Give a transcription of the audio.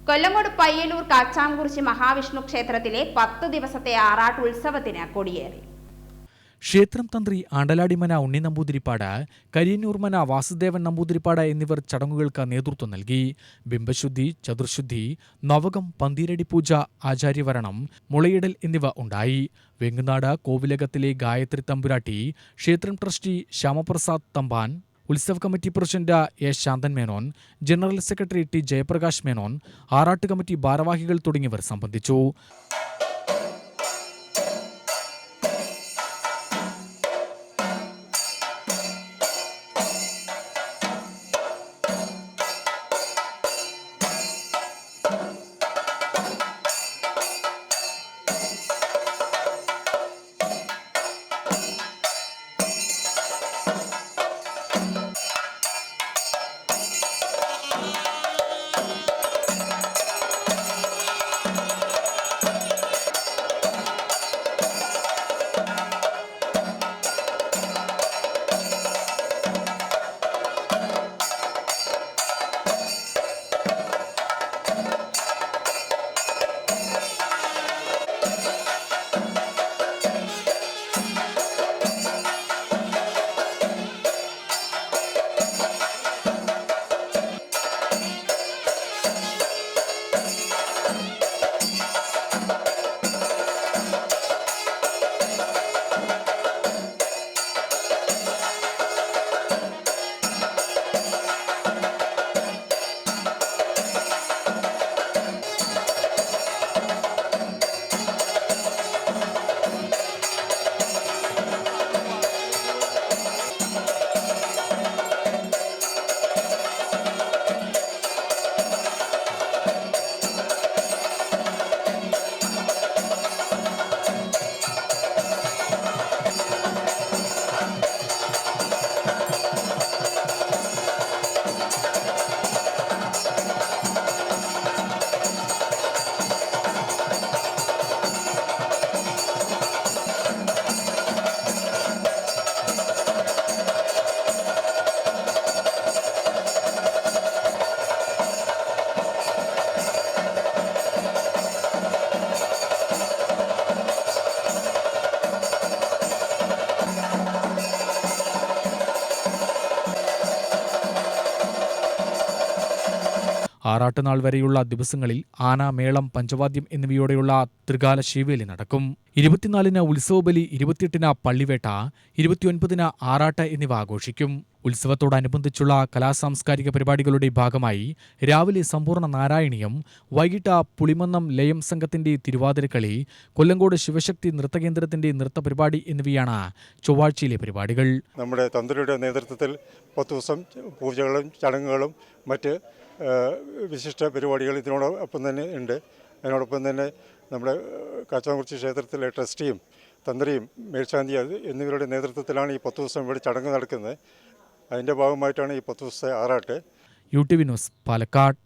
കൊല്ലങ്കോട് പയ്യന്നൂർ കാച്ചാംകുറിശി മഹാവിഷ്ണു ക്ഷേത്രത്തിലെ 10 ദിവസത്തെ ആറാട്ട് ഉത്സവത്തിന് കൊടിയേറി. ക്ഷേത്രം തന്ത്രി ആണ്ടലാടിമന ഉണ്ണി നമ്പൂതിരിപ്പാട്, കരിയന്നൂർമന വാസുദേവൻ നമ്പൂതിരിപ്പാട് എന്നിവർ ചടങ്ങുകൾക്ക് നേതൃത്വം നൽകി. ബിംബശുദ്ധി, ചതുർശുദ്ധി, നവകം, പന്തീരടി പൂജ, ആചാര്യവരണം, മുളയിടൽ എന്നിവ ഉണ്ടായി. വെങ്ങുനാട് കോവിലകത്തിലെ ഗായത്രി തമ്പുരാട്ടി, ക്ഷേത്രം ട്രസ്റ്റി ശ്യാമപ്രസാദ് തമ്പാൻ, ഉത്സവ committee president A Santhan Menon, general secretary T Jayaprakash Menon, ആറാട്ട് കമ്മിറ്റി ഭാരവാഹികൾ തുടങ്ങിയവർ സംബന്ധിച്ചു. ആറാട്ടുനാൾ വരെയുള്ള ദിവസങ്ങളിൽ ആന, മേളം, പഞ്ചവാദ്യം എന്നിവയോടെയുള്ള ത്രികാല ശീവേലി നടക്കും. 24-ന് ഉത്സവബലി, 28-ന് പള്ളിവേട്ട, 29-ന് ആറാട്ട് എന്നിവ ആഘോഷിക്കും. ഉത്സവത്തോടനുബന്ധിച്ചുള്ള കലാസാംസ്കാരിക പരിപാടികളുടെ ഭാഗമായി രാവിലെ സമ്പൂർണ്ണ നാരായണീയം, വൈകിട്ട് പുളിമന്നം ലയം സംഘത്തിന്റെ തിരുവാതിരക്കളി, കൊല്ലങ്കോട് ശിവശക്തി നൃത്തകേന്ദ്രത്തിന്റെ നൃത്തപരിപാടി എന്നിവയാണ് ചൊവ്വാഴ്ചയിലെ പരിപാടികൾ. നമ്മുടെ തന്ത്രിയുടെ നേതൃത്വത്തിൽ 10 ദിവസം പൂജകളും ചടങ്ങുകളും മറ്റ് വിശിഷ്ട പരിപാടികൾ ഇതിനോടൊപ്പം തന്നെ ഉണ്ട്. അതിനോടൊപ്പം തന്നെ നമ്മുടെ കാച്ചാംകുറിശി ക്ഷേത്രത്തിലെ ട്രസ്റ്റിയും തന്ത്രിയും മേൽശാന്തി എന്നിവരുടെ നേതൃത്വത്തിലാണ് ഈ 10 ദിവസം ഇവിടെ ചടങ്ങ് നടക്കുന്നത്. അതിൻ്റെ ഭാഗമായിട്ടാണ് ഈ 10 ദിവസത്തെ ആറാട്ട്. UTV news, Palakkad.